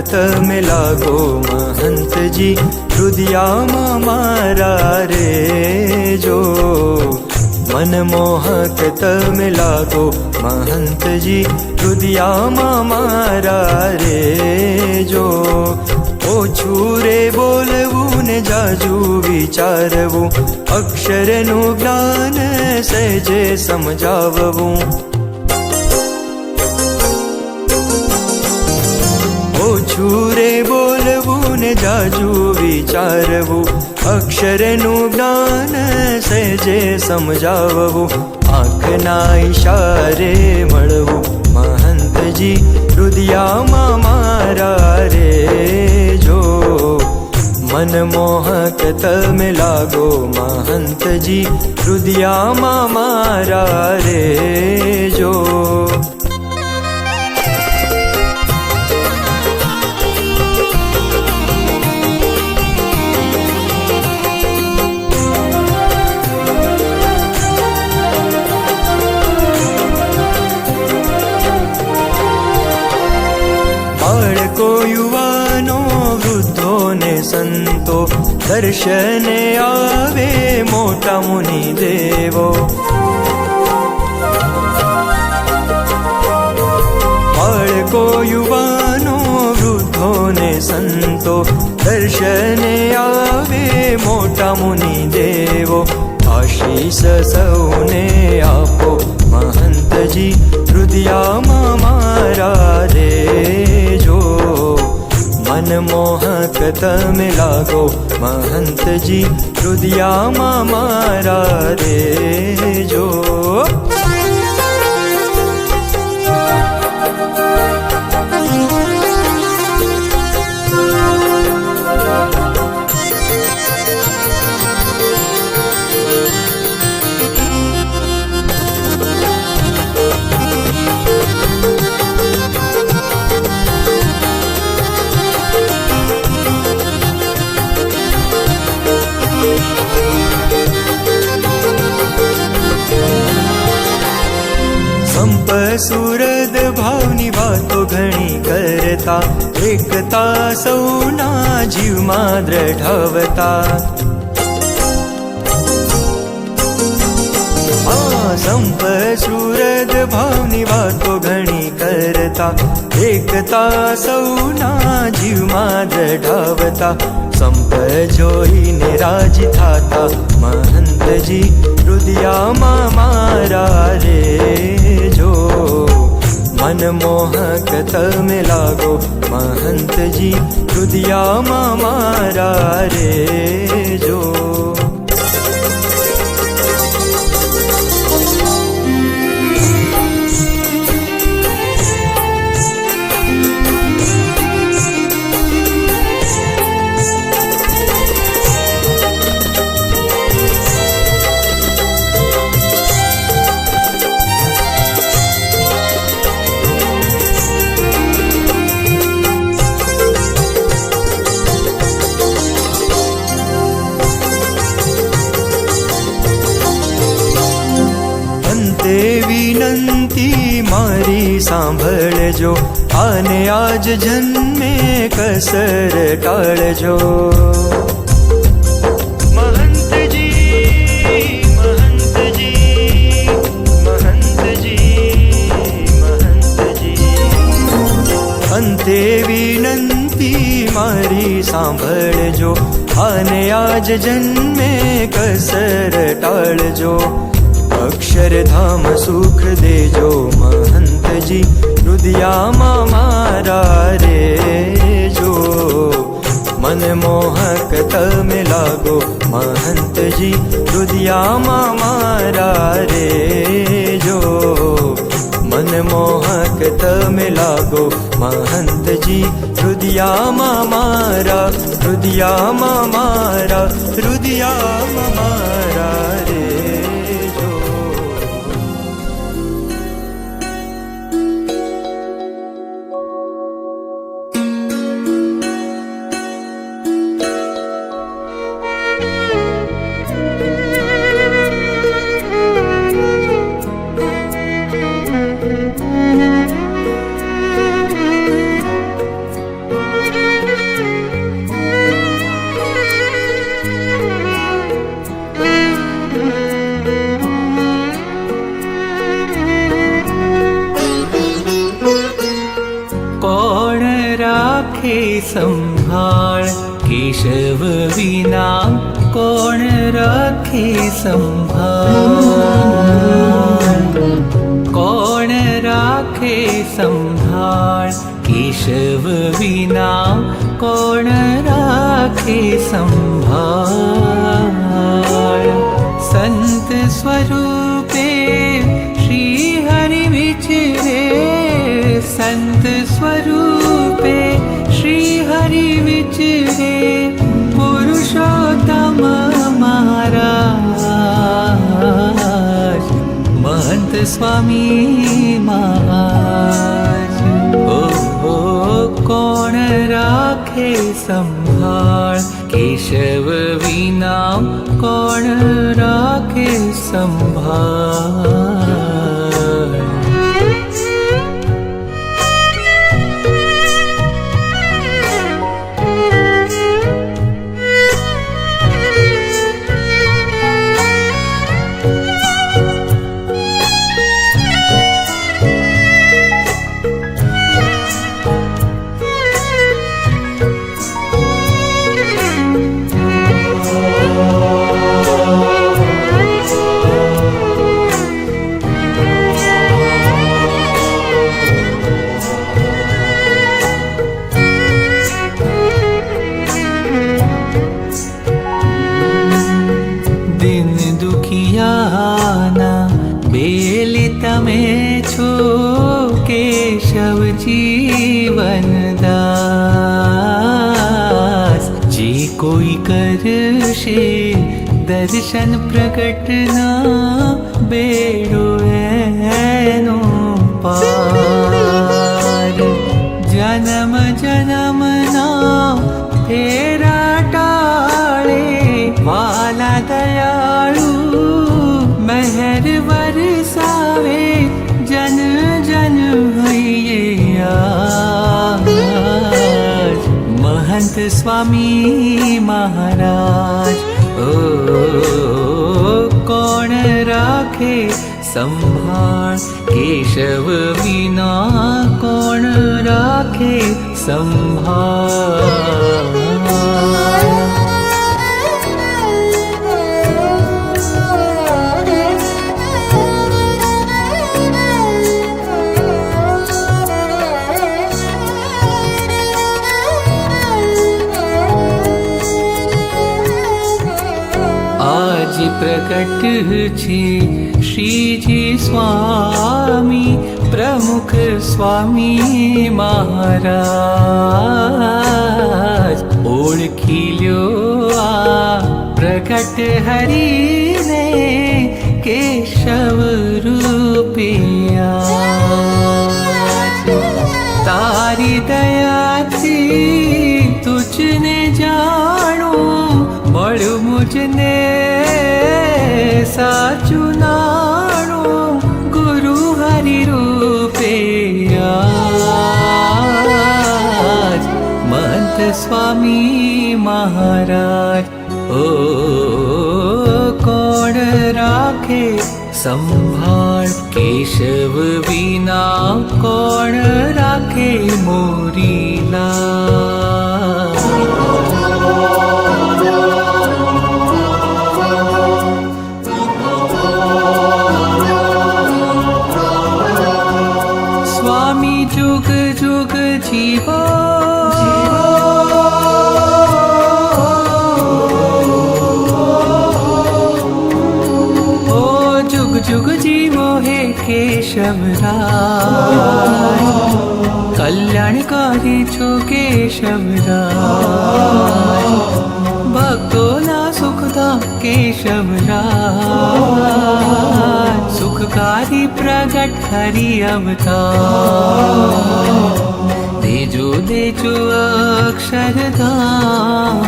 તમે લાગો મહંતજી હૃદયામાં મારા રે જો મનમોહક તમે લાગો મહંતજી હૃદયામાં મારા રે જો ઓછું રે બોલવું ને જાજુ વિચારવું અક્ષરનું જ્ઞાન સહેજે સમજાવવું ઓછું રે બોલવું ને જાજુ વિચારવું અક્ષરનું જ્ઞાન સહેજે સમજાવવું આંખના ઈશારે મળવું મહંતજી હૃદયામાં મારા રે જો મનમોહક તમે લાગો મહંતજી હૃદયામાં મારા રે જો બાળકો યુવાનો વૃદ્ધો ને સંતો દર્શને આવે મોટા મુનિ દેવો બાળકો યુવાનો વૃદ્ધો ને સંતો દર્શને આવે મોટા મુનિ દેવો આશીષ સૌને આપો મહંતજી હૃદયામાં મારા રે જો મનમોહક તમે લાગો મહંતજી હૃદયામાં મારા રે જો સુરદ ભાવની વાતો ઘણી કરતા એકતા સૌના જીવમાં દ્રઢાવતા સંપ સુરદ ભાવની વાતો ઘણી કરતા એકતા સૌના જીવમાં દ્રઢાવતા સંપ જોઈને રાજી થાતા મહંતજી હૃદયામાં મારા રે જો મનમોહક તમે લાગો મહંતજી હૃદયામાં મારા રે જો વિનંતી મારી સાંભળજો આને આજ જન્મે કસર ટાળજો મહંતજી મહંતજી મહંતજી મહંતજી અંતે વિનંતી મારી સાંભળજો આને આજ જન્મે કસર ટાળજો અક્ષરધામ સુખ દેજો મહંતજી હૃદયામાં મારા રે જો મનમોહક તમે લાગો મહંતજી હૃદયામાં મારા રે જો મનમોહક તમે લાગો મહંતજી હૃદયામાં મારા હૃદયામાં મારા હૃદયામાં મારા રે राखे संभाळ, केशव विना कोण राखे संभाळ, कोण राखे संभाळ, केशव विना कोण राखे संभाळ। संत स्वरूपे श्री हरि विचरे, संत स्वरूपे श्री हरि विचरे, पुरुषोत्तम महाराज, महंत स्वामी महाराज। ओ कोण राखे संभाळ, केशव विना कोण राखे संभाळ। તમે છો કેશવ જીવન દાસ, જે કોઈ કરશે દર્શન પ્રગટના, બેડો એનો પાર। જન્મ જન્મના ફેરા ટાળે, વાલા દયાળુ મહેર વરસાવે, જન જન હૈયે આજ। महंत स्वामी महाराज, ओ कोण राखे संभाळ, केशव विना कोण राखे संभाळ। आज प्रकट छे श्रीजी स्वामी, प्रमुख स्वामी महाराज। ओळखी ल्यो आ प्रकट हरिने, केशव रूपे आज। तारी दयाथी तुझने जाणो, મળ્યું મુજને સાચું નાણું, ગુરુ હરિ રૂપે આજ। महंत स्वामी महाराज, ओ कोण राखे संभाळ, केशव विना कोण राखे મોરીલા। स्वामी जुग जुग जीवो, ओ जुग जुग जीवो हे केशवराज। कल्याणकारी छो केशवराज, भक्तोना सुखदा केशवराज। सुखकारी प्रगट हरि अवतार, देजो देजो अक्षरधाम,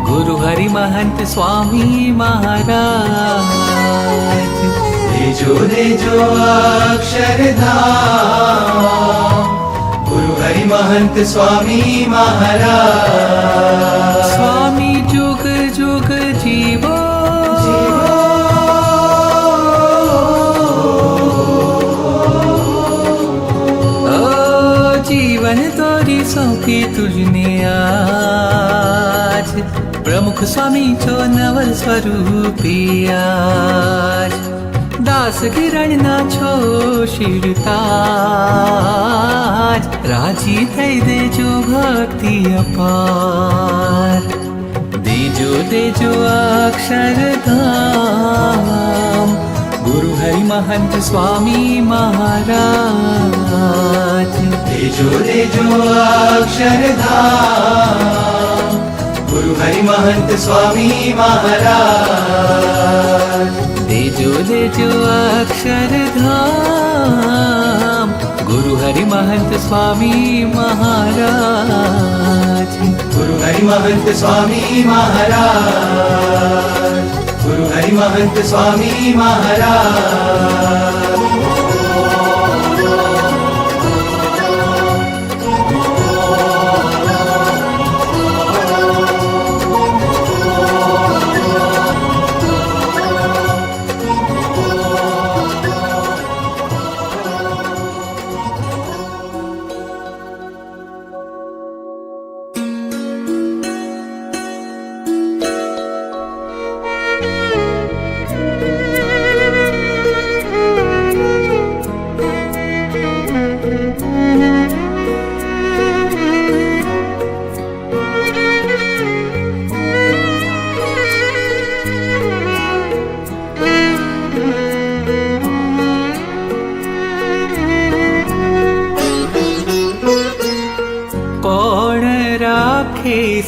गुरु हरि महंत स्वामी महाराज। देजो देजो अक्षरधाम, गुरु हरि महंत स्वामी महाराज। स्वामी जुग जुग जीवो, जीवन तोरी सौंप की तुझने आज प्रमुख स्वामी चो नवल स्वरूपी आज दास किरण ना छो शिरताज राजी थई देजो भक्ति अपार देजो देजो अक्षरधाम गुरु हरि महंत स्वामी महाराज देजो देजो अक्षरधाम गुरु हरि महंत स्वामी महाराज देजो देजो अक्षरधाम गुरु हरि महंत स्वामी महाराज गुरु हरि महंत स्वामी महाराज गुरु हरि महंत स्वामी महाराज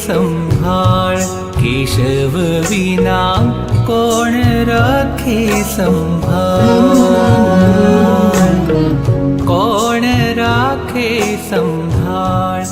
संभाळ केशव विना कोण राखे संभाळ कोण राखे संभाळ